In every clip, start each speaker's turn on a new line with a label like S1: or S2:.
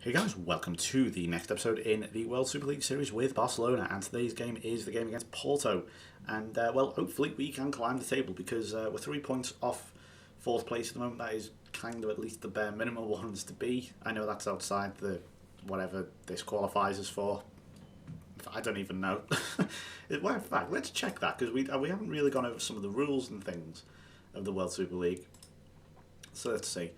S1: Hey guys, welcome to the next episode in the World Super League Series with Barcelona, and today's game is the game against Porto. And hopefully we can climb the table because we're 3 points off fourth place at the moment. That is kind of at least the bare minimum ones to be. I know that's outside the whatever this qualifies us for. I don't even know. Well, in fact, let's check that because we haven't really gone over some of the rules and things of the World Super League. So let's see.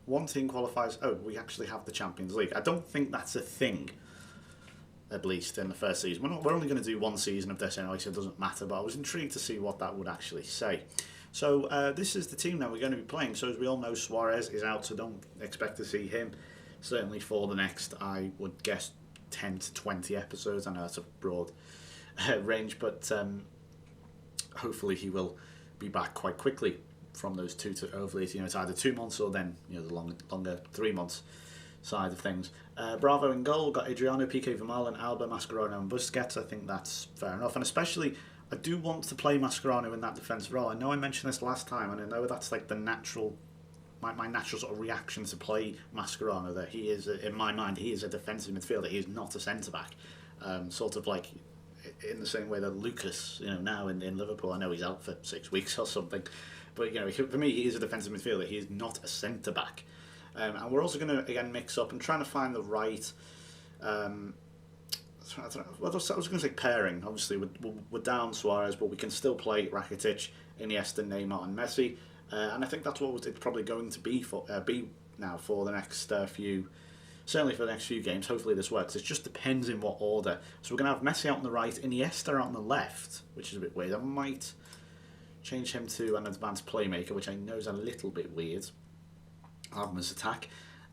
S1: One team qualifies. Oh, we actually have the Champions League. I don't think that's a thing, at least in the first season. We're only going to do one season of this anyway, so it doesn't matter. But I was intrigued to see what that would actually say. So this is the team that we're going to be playing. So as we all know, Suarez is out, so don't expect to see him. Certainly for the next, I would guess, 10 to 20 episodes. I know that's a broad range, but hopefully he will be back quite quickly. From those 2 to hopefully it's either 2 months or then the longer 3 months side of things. Bravo in goal, got Adriano, Piqué, Vermaelen, Alba, Mascherano and Busquets. I think that's fair enough, and especially I do want to play Mascherano in that defensive role. I know I mentioned this last time, and I know that's like the natural, my natural sort of reaction to play Mascherano. That he is, in my mind, he is a defensive midfielder. He is not a centre back. Sort of like in the same way that Lucas, now in Liverpool. I know he's out for 6 weeks or something. But for me, he is a defensive midfielder. He is not a centre back, and we're also going to again mix up and trying to find the right. I was going to say pairing. Obviously, we're down Suarez, but we can still play Rakitic, Iniesta, Neymar, and Messi, and I think that's what it's probably going to be now for the next few. Certainly for the next few games. Hopefully this works. It just depends in what order. So we're going to have Messi out on the right, Iniesta out on the left, which is a bit weird. I might change him to an advanced playmaker, which I know is a little bit weird. I'll have him as attack.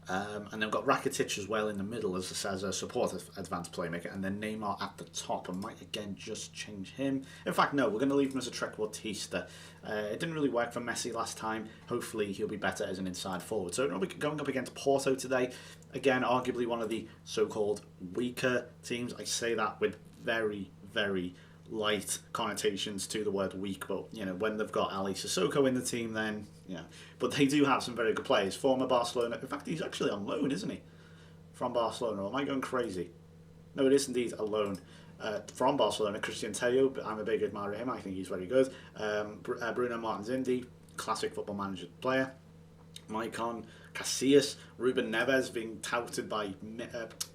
S1: And then we've got Rakitic as well in the middle as a support advanced playmaker. And then Neymar at the top. I might again just change him. In fact, no, we're going to leave him as a trequartista. It didn't really work for Messi last time. Hopefully he'll be better as an inside forward. So we're going up against Porto today. Again, arguably one of the so-called weaker teams. I say that with very, very light connotations to the word weak, but when they've got Ali Sissoko in the team, then but they do have some very good players. Former Barcelona, in fact he's actually on loan, isn't he, from Barcelona, or am I going crazy? No, it is indeed a loan from Barcelona. Christian Tello, but I'm a big admirer of him. I think he's very good. Bruno Martins Indy, classic Football Manager player. Maicon, Casillas, Ruben Neves being touted by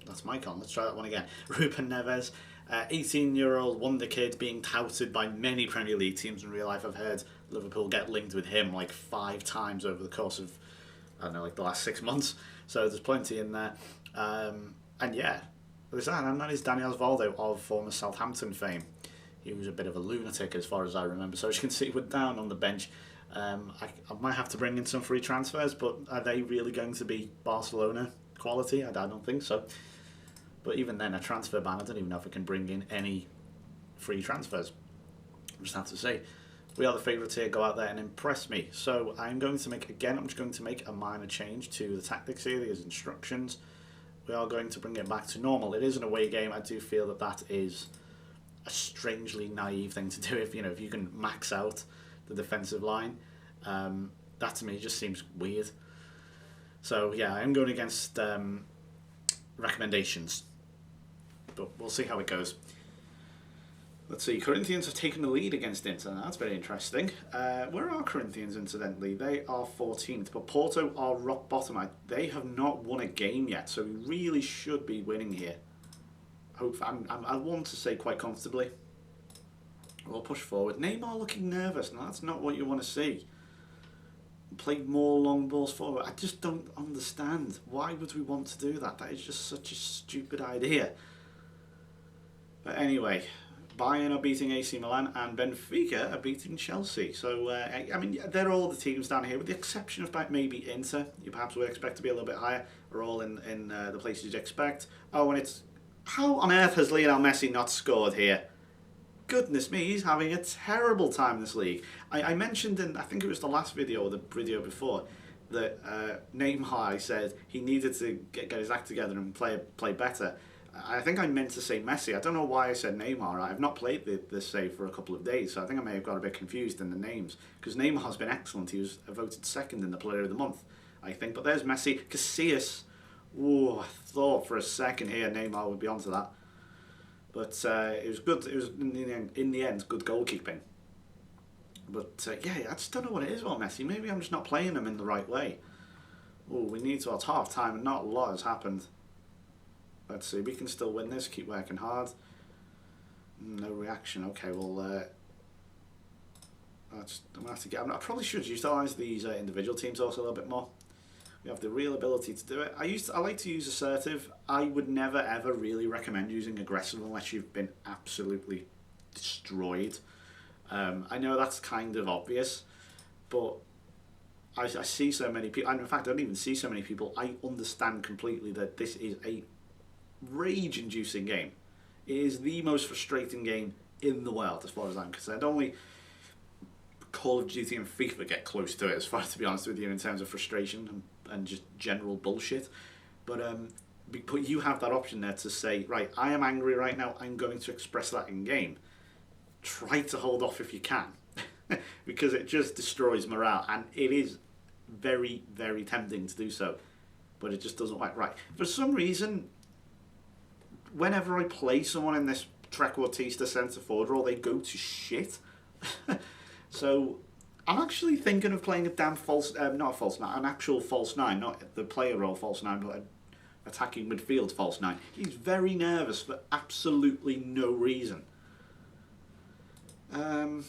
S1: that's Maicon, let's try that one again. Ruben Neves, 18-year-old wonder kid being touted by many Premier League teams in real life. I've heard Liverpool get linked with him like 5 times over the course of, I don't know, like the last 6 months. So there's plenty in there. And yeah, there's that. And that is Dani Osvaldo of former Southampton fame. He was a bit of a lunatic as far as I remember. So as you can see, we're down on the bench. I might have to bring in some free transfers, but are they really going to be Barcelona quality? I don't think so. But even then, a transfer ban, I don't even know if I can bring in any free transfers. I just have to say, we are the favourites here. Go out there and impress me. So I'm just going to make a minor change to the tactics here, these instructions. We are going to bring it back to normal. It is an away game. I do feel that is a strangely naive thing to do. If you can max out the defensive line, that to me just seems weird. So yeah, I'm going against recommendations. But we'll see how it goes. Let's see. Corinthians have taken the lead against Inter. That's very interesting. Where are Corinthians, incidentally? They are 14th, but Porto are rock bottom. They have not won a game yet, so we really should be winning here. I want to say quite comfortably. We'll push forward. Neymar looking nervous. Now, that's not what you want to see. Play more long balls forward. I just don't understand. Why would we want to do that? That is just such a stupid idea. But anyway, Bayern are beating AC Milan and Benfica are beating Chelsea. So, they're all the teams down here, with the exception of maybe Inter. You perhaps would expect to be a little bit higher. Are all in the places you'd expect. Oh, and it's... How on earth has Lionel Messi not scored here? Goodness me, he's having a terrible time in this league. I mentioned I think it was the last video or the video before, that Neymar said he needed to get his act together and play better. I think I meant to say Messi. I don't know why I said Neymar. I've not played this save for a couple of days, so I think I may have got a bit confused in the names. Because Neymar's been excellent. He was voted second in the Player of the Month, I think. But there's Messi. Casillas Ooh, I thought for a second here Neymar would be onto that. But it was good. It was, in the end, good goalkeeping. But yeah, I just don't know what it is about Messi. Maybe I'm just not playing him in the right way. Oh, we need to. It's half time and not a lot has happened. Let's see. We can still win this. Keep working hard. No reaction. Okay, well, I'm gonna have to get. I probably should utilise these individual teams also a little bit more. We have the real ability to do it. I like to use assertive. I would never ever really recommend using aggressive unless you've been absolutely destroyed. I know that's kind of obvious, but I see so many people, and in fact I don't even see so many people. I understand completely that this is a rage-inducing game. It is the most frustrating game in the world as far as I'm concerned. Only Call of Duty and FIFA get close to it, as far as, to be honest with you, in terms of frustration and just general bullshit. But you have that option there to say, right, I am angry right now, I'm going to express that in game. Try to hold off if you can, because it just destroys morale, and it is very, very tempting to do so, but it just doesn't work right. For some reason, whenever I play someone in this trequartista centre forward role, they go to shit. So I'm actually thinking of playing a damn not a false nine, an actual false nine, not the player role false nine, but an attacking midfield false nine. He's very nervous for absolutely no reason. I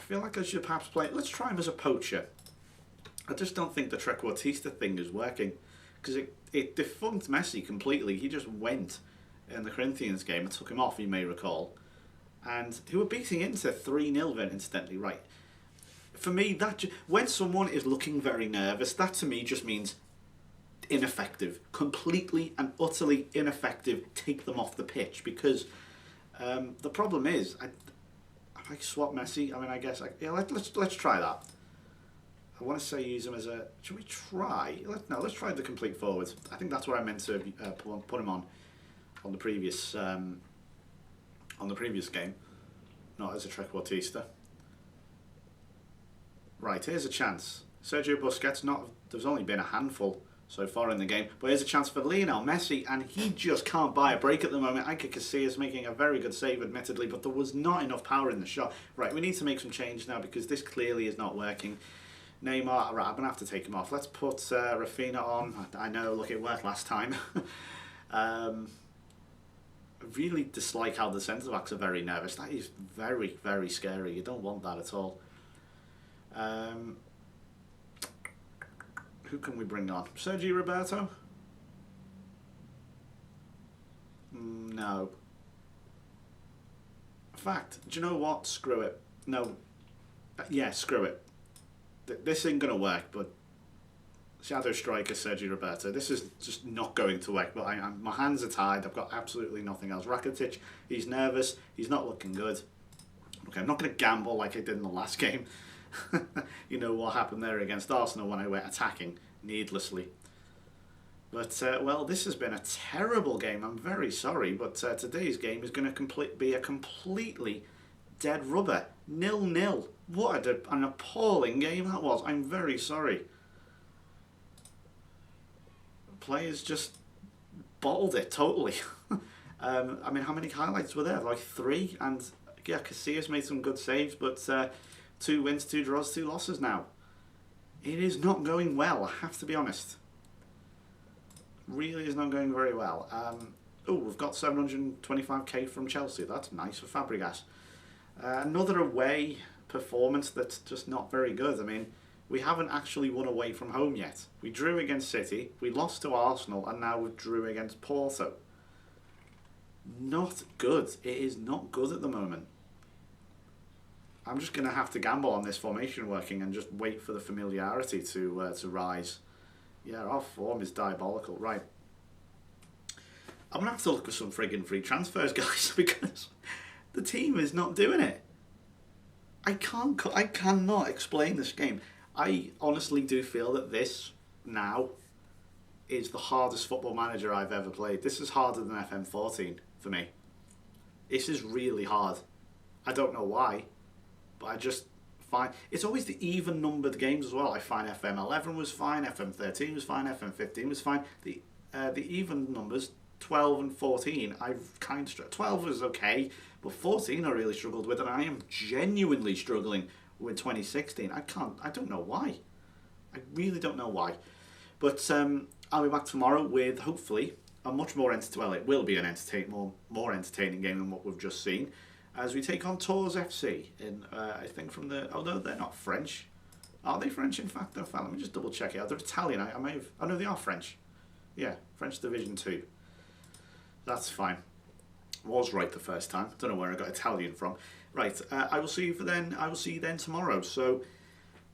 S1: feel like I should perhaps play. Let's try him as a poacher. I just don't think the trequartista thing is working, because it defunked Messi completely. He just went in the Corinthians game. I took him off, you may recall, and who were beating Inter 3-0 then, incidentally. Right. For me, when someone is looking very nervous, that to me just means ineffective, completely and utterly ineffective. Take them off the pitch, because the problem is, I swap Messi. I mean, I guess let's try that. I want to say use him as a. Should we try? Let's try the complete forward. I think that's what I meant to put him on the previous game, not as a trequartista. Right, here's a chance. Sergio Busquets. There's only been a handful so far in the game, but here's a chance for Lionel Messi, and he just can't buy a break at the moment. Iker Casillas making a very good save, admittedly, but there was not enough power in the shot. Right, we need to make some change now, because this clearly is not working. Neymar, right, I'm going to have to take him off. Let's put Rafinha on. I know, look, it worked last time. I really dislike how the centre-backs are very nervous. That is very, very scary. You don't want that at all. Who can we bring on? Sergio Roberto? No. In fact, do you know what? Screw it. No. Yeah, screw it. This ain't going to work, but Shadow Striker, Sergio Roberto. This is just not going to work, but my hands are tied. I've got absolutely nothing else. Rakitic, he's nervous. He's not looking good. Okay, I'm not going to gamble like I did in the last game. You know what happened there against Arsenal when I went attacking needlessly. But, well, this has been a terrible game. I'm very sorry, but today's game is going to be a completely dead rubber. 0-0. What an appalling game that was. I'm very sorry. Players just bottled it totally. I mean, how many highlights were there? Like 3? And, yeah, Casillas made some good saves, but 2 wins, 2 draws, 2 losses now. It is not going well, I have to be honest. Really is not going very well. Oh, we've got 725k from Chelsea. That's nice for Fabregas. Another away performance that's just not very good. I mean, we haven't actually won away from home yet. We drew against City, we lost to Arsenal, and now we drew against Porto. Not good. It is not good at the moment. I'm just going to have to gamble on this formation working and just wait for the familiarity to rise. Yeah, our form is diabolical. Right. I'm going to have to look for some friggin' free transfers, guys, because the team is not doing it. I cannot explain this game. I honestly do feel that this now is the hardest Football Manager I've ever played. This is harder than FM14 for me. This is really hard. I don't know why, but I just fine. It's always the even numbered games as well. I find FM11 was fine, FM13 was fine, FM15 was fine. The even numbers, 12 and 14, I've kind of 12 was okay, but 14 I really struggled with, and I am genuinely struggling with 2016. I don't know why. I really don't know why. But I'll be back tomorrow with hopefully a much more it will be an more entertaining game than what we've just seen, as we take on Tours FC in I think from although they're not French. Are they French in fact? Though, let me just double check it out. They're Italian. I may have. Oh no, they are French. Yeah, French Division 2. That's fine. Was right the first time. Don't know where I got Italian from. Right, I will see you then tomorrow. So,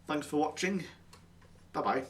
S1: thanks for watching. Bye bye.